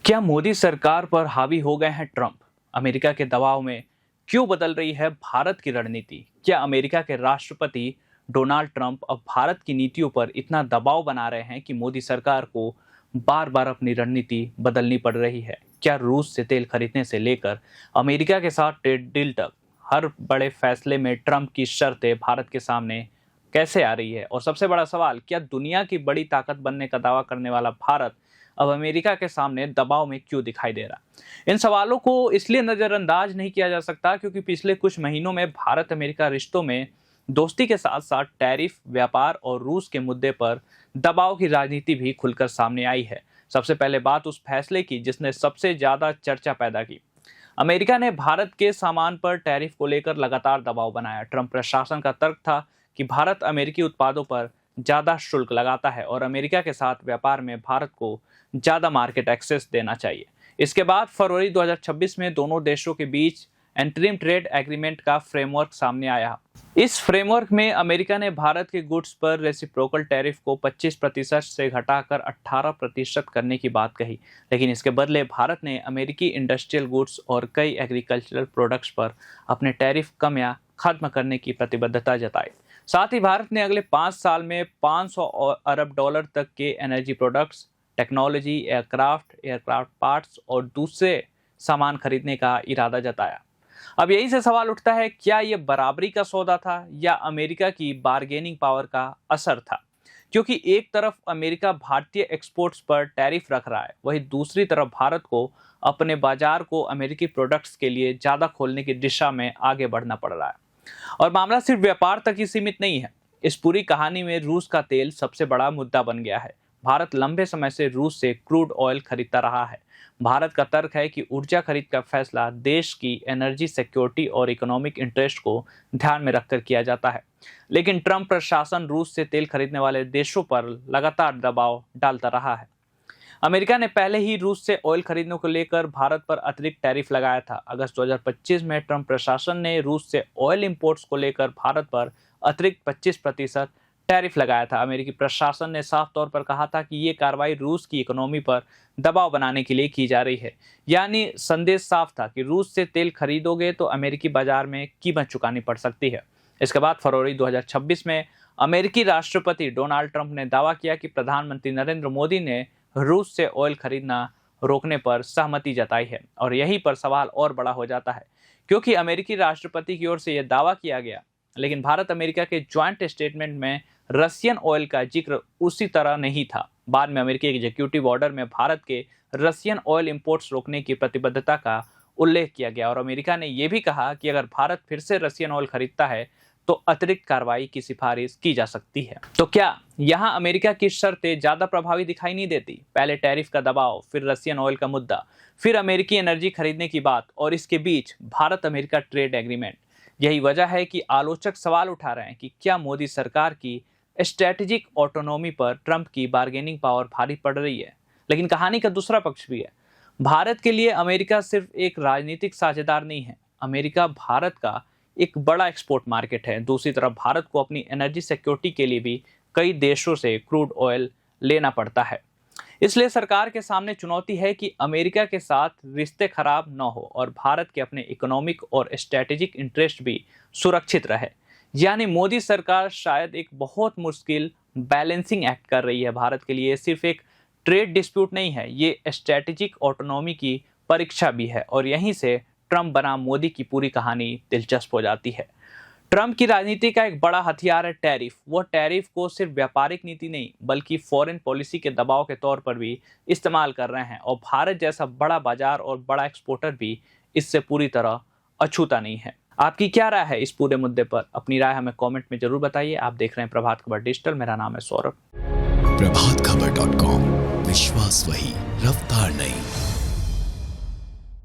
क्या मोदी सरकार पर हावी हो गए हैं ट्रंप? अमेरिका के दबाव में क्यों बदल रही है भारत की रणनीति? क्या अमेरिका के राष्ट्रपति डोनाल्ड ट्रंप अब भारत की नीतियों पर इतना दबाव बना रहे हैं कि मोदी सरकार को बार बार अपनी रणनीति बदलनी पड़ रही है? क्या रूस से तेल खरीदने से लेकर अमेरिका के साथ ट्रेड डील तक हर बड़े फैसले में ट्रंप की शर्तें भारत के सामने कैसे आ रही है? और सबसे बड़ा सवाल, क्या दुनिया की बड़ी ताकत बनने का दावा करने वाला भारत अब अमेरिका के सामने दबाव में क्यों दिखाई दे रहा? इन सवालों को इसलिए नजरअंदाज नहीं किया जा सकता क्योंकि पिछले कुछ महीनों में भारत अमेरिका रिश्तों में दोस्ती के साथ साथ टैरिफ, व्यापार और रूस के मुद्दे पर दबाव की राजनीति भी खुलकर सामने आई है। सबसे पहले बात उस फैसले की जिसने सबसे ज्यादा चर्चा पैदा की। अमेरिका ने भारत के सामान पर टैरिफ को लेकर लगातार दबाव बनाया। ट्रंप प्रशासन का तर्क था कि भारत अमेरिकी उत्पादों पर ज्यादा शुल्क लगाता है और अमेरिका के साथ व्यापार में भारत को ज्यादा मार्केट एक्सेस देना चाहिए। इसके बाद फरवरी 2026 में दोनों देशों के बीच इंटरिम ट्रेड एग्रीमेंट का फ्रेमवर्क सामने आया। इस फ्रेमवर्क में अमेरिका ने भारत के गुड्स पर रेसिप्रोकल टैरिफ को 25% से घटाकर 18% करने की बात कही, लेकिन इसके बदले भारत ने अमेरिकी इंडस्ट्रियल गुड्स और कई एग्रीकल्चरल प्रोडक्ट्स पर अपने टैरिफ कम या खत्म करने की प्रतिबद्धता जताई। साथ ही भारत ने अगले 5 साल में 500 अरब डॉलर तक के energy products, technology, aircraft parts और दूसरे सामान खरीदने का इरादा जताया। अब यहीं से सवाल उठता है, क्या ये बराबरी का सौदा था या अमेरिका की बार्गेनिंग पावर का असर था? क्योंकि एक तरफ अमेरिका भारतीय एक्सपोर्ट्स पर टैरिफ रख रहा है, वहीं दूसरी तरफ भारत को अपने बाजार को अमेरिकी प्रोडक्ट्स के लिए ज़्यादा खोलने की दिशा में आगे बढ़ना पड़ रहा है। और मामला सिर्फ व्यापार तक ही सीमित नहीं है। इस पूरी कहानी में रूस का तेल सबसे बड़ा मुद्दा बन गया है। भारत लंबे समय से रूस से क्रूड ऑयल खरीदता रहा है। भारत का तर्क है कि ऊर्जा खरीद का फैसला देश की एनर्जी सिक्योरिटी और इकोनॉमिक इंटरेस्ट को ध्यान में रखकर किया जाता है। लेकिन ट्रंप प्रशासन रूस से तेल खरीदने वाले देशों पर लगातार दबाव डालता रहा है। अमेरिका ने पहले ही रूस से ऑयल खरीदने को लेकर भारत पर अतिरिक्त टैरिफ लगाया था। अगस्त 2025 में ट्रंप प्रशासन ने रूस से ऑयल इंपोर्ट्स को लेकर भारत पर अतिरिक्त 25% टैरिफ लगाया था। अमेरिकी प्रशासन ने साफ तौर पर कहा था कि ये कार्रवाई रूस की इकोनॉमी पर दबाव बनाने के लिए की जा रही है। यानी संदेश साफ था कि रूस से तेल खरीदोगे तो अमेरिकी बाजार में कीमत चुकानी पड़ सकती है। इसके बाद फरवरी 2026 में अमेरिकी राष्ट्रपति डोनाल्ड ट्रंप ने दावा किया कि प्रधानमंत्री नरेंद्र मोदी ने रूस से ऑयल खरीदना रोकने पर सहमति जताई है। और यहीं पर सवाल और बड़ा हो जाता है, क्योंकि अमेरिकी राष्ट्रपति की ओर से यह दावा किया गया, लेकिन भारत अमेरिका के ज्वाइंट स्टेटमेंट में रशियन ऑयल का जिक्र उसी तरह नहीं था। बाद में अमेरिकी एग्जीक्यूटिव ऑर्डर में भारत के रशियन ऑयल इंपोर्ट्स रोकने की प्रतिबद्धता का उल्लेख किया गया और अमेरिका ने यह भी कहा कि अगर भारत फिर से रशियन ऑयल खरीदता है तो अतिरिक्त कार्रवाई की सिफारिश की जा सकती है। तो क्या यहाँ अमेरिका की शर्तें ज्यादा प्रभावी दिखाई नहीं देती? पहले टैरिफ का दबाव, फिर रशियन ऑयल का मुद्दा, फिर अमेरिकी एनर्जी खरीदने की बात और इसके बीच भारत अमेरिका ट्रेड एग्रीमेंट। यही वजह है कि आलोचक सवाल उठा रहे हैं कि क्या मोदी सरकार की स्ट्रैटेजिक ऑटोनॉमी पर ट्रंप की बार्गेनिंग पावर भारी पड़ रही है? लेकिन कहानी का दूसरा पक्ष भी है। भारत के लिए अमेरिका सिर्फ एक राजनीतिक साझेदार नहीं है, अमेरिका भारत का एक बड़ा एक्सपोर्ट मार्केट है। दूसरी तरफ भारत को अपनी एनर्जी सिक्योरिटी के लिए भी कई देशों से क्रूड ऑयल लेना पड़ता है। इसलिए सरकार के सामने चुनौती है कि अमेरिका के साथ रिश्ते खराब न हो और भारत के अपने इकोनॉमिक और स्ट्रैटेजिक इंटरेस्ट भी सुरक्षित रहे। यानी मोदी सरकार शायद एक बहुत मुश्किल बैलेंसिंग एक्ट कर रही है भारत के लिए। सिर्फ एक ट्रेड डिस्प्यूट नहीं है, ये स्ट्रैटेजिक ऑटोनॉमी की परीक्षा भी है। और यहीं से ट्रंप बनाम मोदी की पूरी कहानी दिलचस्प हो जाती है। ट्रंप की राजनीति का एक बड़ा हथियार है टैरिफ। वो टैरिफ को सिर्फ व्यापारिक नीति नहीं बल्कि फॉरेन पॉलिसी के दबाव के तौर पर भी इस्तेमाल कर रहे हैं और भारत जैसा बड़ा बाजार और बड़ा एक्सपोर्टर भी इससे पूरी तरह अछूता नहीं है। आपकी क्या राय है इस पूरे मुद्दे पर? अपनी राय हमें कमेंट में जरूर बताइए। आप देख रहे हैं प्रभात खबर डिजिटल। मेरा नाम है सौरभ। प्रभातखबर.com, विश्वास वही, रफ्तार नहीं।